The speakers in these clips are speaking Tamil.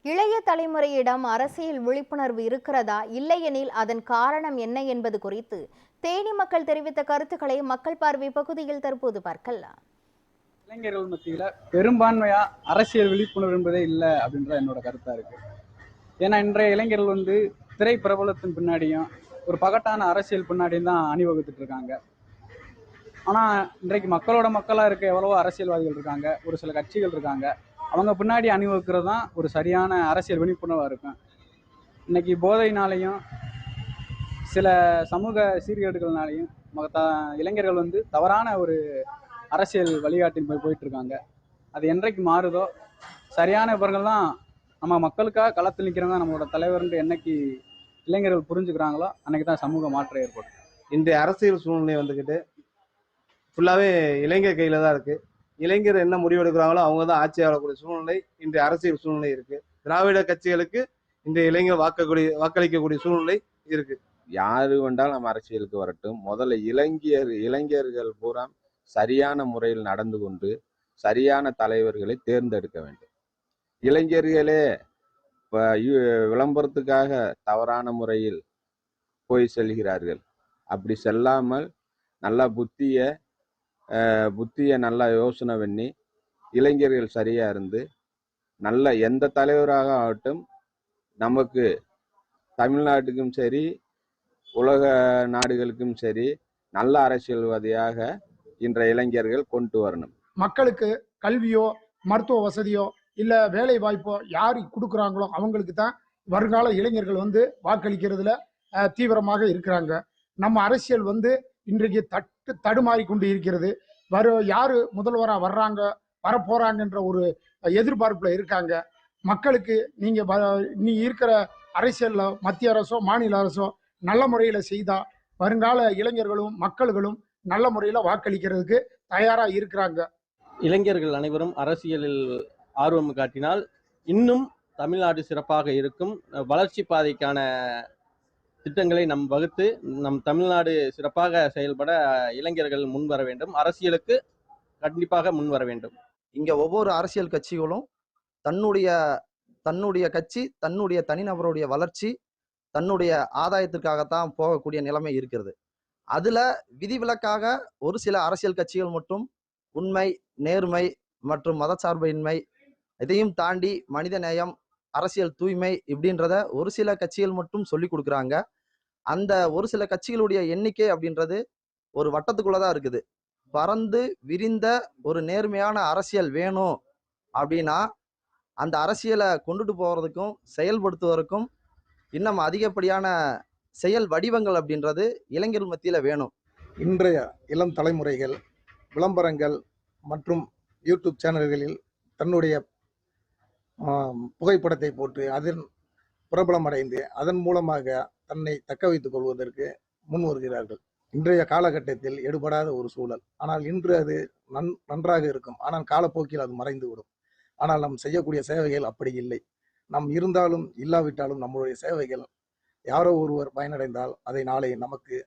இளைய தலைமுறையிடம் அரசியல் விழிப்புணர்வு இருக்கிறதா, இல்லையெனில் அதன் காரணம் என்ன என்பது குறித்து தேனி மக்கள் தெரிவித்த கருத்துக்களை மக்கள் பார்வை பகுதியில் தற்போது பார்க்கலாம். இளைஞர்கள் மத்தியில பெரும்பான்மையா அரசியல் விழிப்புணர்வு என்பதே இல்லை அப்படின்ற என்னோட கருத்தா இருக்கு. ஏன்னா இன்றைய இளைஞர்கள் திரை பிரபலத்தின் பின்னாடியும் ஒரு பகட்டான அரசியல் பின்னாடியும் தான் அணிவகுத்துட்டு இருக்காங்க. ஆனா இன்றைக்கு மக்களோட மக்களா இருக்க எவ்வளவோ அரசியல்வாதிகள் இருக்காங்க, ஒரு சில கட்சிகள் இருக்காங்க. அவங்க பின்னாடி அணிவகுக்கிறது தான் ஒரு சரியான அரசியல் விழிப்புணர்வா இருக்கும். இன்னைக்கு போதையினாலையும் சில சமூக சீர்கேடுகள்னாலையும் இளைஞர்கள் தவறான ஒரு அரசியல் வழிகாட்டின் போயிட்டு இருக்காங்க. அது என்றைக்கு மாறுதோ, சரியான இவர்கள் தான் நம்ம மக்களுக்காக களத்தில் நிற்கிறவங்க நம்மளோட தலைவர்ன்ற என்னைக்கு இளைஞர்கள் புரிஞ்சுக்கிறாங்களோ அன்னைக்கு தான் சமூக மாற்றம் ஏற்படும். இந்த அரசியல் சூழ்நிலை ஃபுல்லாவே இளைஞர் கையில தான் இருக்கு. இளைஞர் என்ன முடிவெடுக்கிறாங்களோ அவங்க தான் ஆட்சி ஆளக்கூடிய சூழ்நிலை இன்றைய அரசியல் சூழ்நிலை இருக்கு. திராவிட கட்சிகளுக்கு இந்த இளைஞர் வாக்களிக்கக்கூடிய சூழ்நிலை இருக்கு. யாரு வேண்டாலும் நம்ம அரசியலுக்கு வரட்டும். முதல்ல இளைஞர்கள் பூரா சரியான முறையில் நடந்து கொண்டு சரியான தலைவர்களை தேர்ந்தெடுக்க வேண்டும். இளைஞர்களே விளம்பரத்துக்காக தவறான முறையில் போய் செல்கிறார்கள். அப்படி செல்லாமல் நல்லா புத்திய நல்லா யோசனை பண்ணி இளைஞர்கள் சரியா இருந்து நல்ல எந்த தலைவராக ஆகட்டும், நமக்கு தமிழ்நாட்டுக்கும் சரி உலக நாடுகளுக்கும் சரி நல்ல அரசியல்வாதியாக இன்றைய இளைஞர்கள் கொண்டு வரணும். மக்களுக்கு கல்வியோ மருத்துவ வசதியோ இல்ல வேலை வாய்ப்போ யாரு கொடுக்குறாங்களோ அவங்களுக்கு தான் வருங்கால இளைஞர்கள் வாக்களிக்கிறதுல தீவிரமாக இருக்கிறாங்க. நம்ம அரசியல் இன்றைக்கு தடுமாறி கொண்டு இருக்கிறது. யாரு முதல்வரா வர்றாங்க வரப்போறாங்கன்ற ஒரு எதிர்பார்ப்புல இருக்காங்க. மக்களுக்கு நீ இருக்கிற அரசியல்ல மத்திய அரசோ மாநில அரசோ நல்ல முறையில செய்தா வருங்கால இளைஞர்களும் மக்கள்களும் நல்ல முறையில வாக்களிக்கிறதுக்கு தயாரா இருக்கிறாங்க. இளைஞர்கள் அனைவரும் அரசியலில் ஆர்வம் காட்டினால் இன்னும் தமிழ்நாடு சிறப்பாக இருக்கும். வளர்ச்சி பாதைக்கான திட்டங்களை நம் வகுத்து நம் தமிழ்நாடு சிறப்பாக செயல்பட இளைஞர்கள் முன்வர வேண்டும். அரசியலுக்கு கண்டிப்பாக முன்வர வேண்டும். இங்க ஒவ்வொரு அரசியல் கட்சிகளும் தன்னுடைய கட்சி தன்னுடைய தனிநபருடைய வளர்ச்சி தன்னுடைய ஆதாயத்திற்காகத்தான் போகக்கூடிய நிலைமை இருக்கிறது. அதுல விதிவிலக்காக ஒரு சில அரசியல் கட்சிகள் மட்டும் உண்மை, நேர்மை மற்றும் மதச்சார்பின்மை, இதையும் தாண்டி மனித நேயம், அரசியல் தூய்மை இப்படின்றத ஒரு சில கட்சிகள் மட்டும் சொல்லி கொடுக்குறாங்க. அந்த ஒரு சில கட்சிகளுடைய எண்ணிக்கை அப்படின்றது ஒரு வட்டத்துக்குள்ளதான் இருக்குது. பறந்து விரிந்த ஒரு நேர்மையான அரசியல் வேணும் அப்படின்னா அந்த அரசியலை கொண்டுட்டு போறதுக்கும் செயல்படுத்துவதற்கும் இன்னும் அதிகப்படியான செயல் வடிவங்கள் அப்படின்றது இளைஞர்கள் மத்தியில வேணும். இன்றைய இளம் தலைமுறைகள் விளம்பரங்கள் மற்றும் யூடியூப் சேனல்களில் தன்னுடைய புகைப்படத்தை போட்டு அதன் பிரபலமடைந்து அதன் மூலமாக தன்னை தக்க வைத்துக் கொள்வதற்கு முன் வருகிறார்கள். இன்றைய காலகட்டத்தில் எடுபடாத ஒரு சூழல். ஆனால் இன்று அது நன்றாக இருக்கும். ஆனால் காலப்போக்கில் அது மறைந்துவிடும். ஆனால் நம் செய்யக்கூடிய சேவைகள் அப்படி இல்லை. நம் இருந்தாலும் இல்லாவிட்டாலும் நம்மளுடைய சேவைகள் யாரோ ஒருவர் பயனடைந்தால் அதை நாளை நமக்கு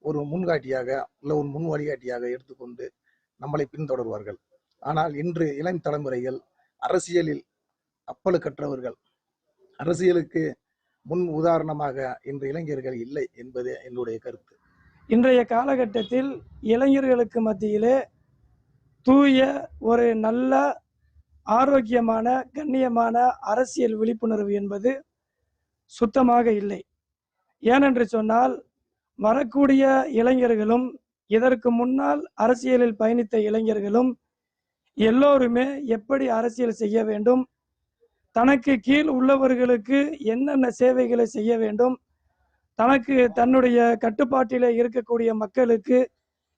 ஒரு முன்காட்டியாக இல்லை ஒரு முன் வழிகாட்டியாக எடுத்துக்கொண்டு நம்மளை பின்தொடர்வார்கள். ஆனால் இன்று இளம் தலைமுறைகள் அரசியலில் அப்பழுக்கற்றவர்கள். அரசியலுக்கு முன் உதாரணமாக இன்று இளைஞர்கள் இல்லை என்பது என்னுடைய கருத்து. இன்றைய காலகட்டத்தில் இளைஞர்களுக்கு மத்தியிலே தூய ஒரு நல்ல ஆரோக்கியமான கண்ணியமான அரசியல் விழிப்புணர்வு என்பது சுத்தமாக இல்லை. ஏனென்று சொன்னால் வரக்கூடிய இளைஞர்களும் இதற்கு முன்னால் அரசியலில் பயணித்த இளைஞர்களும் எல்லோருமே எப்படி அரசியல் செய்ய வேண்டும், தனக்கு கீழ் உள்ளவர்களுக்கு என்னென்ன சேவைகளை செய்ய வேண்டும், தனக்கு தன்னுடைய கட்டுப்பாட்டிலே இருக்கக்கூடிய மக்களுக்கு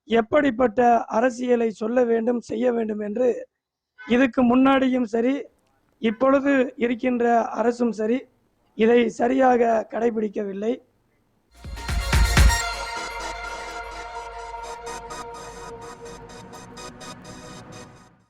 எப்படிப்பட்ட அரசியலை சொல்ல வேண்டும் செய்ய வேண்டும் என்று இதுக்கு முன்னாடியும் சரி இப்பொழுது இருக்கின்ற அரசும் சரி இதை சரியாக கடைபிடிக்கவில்லை.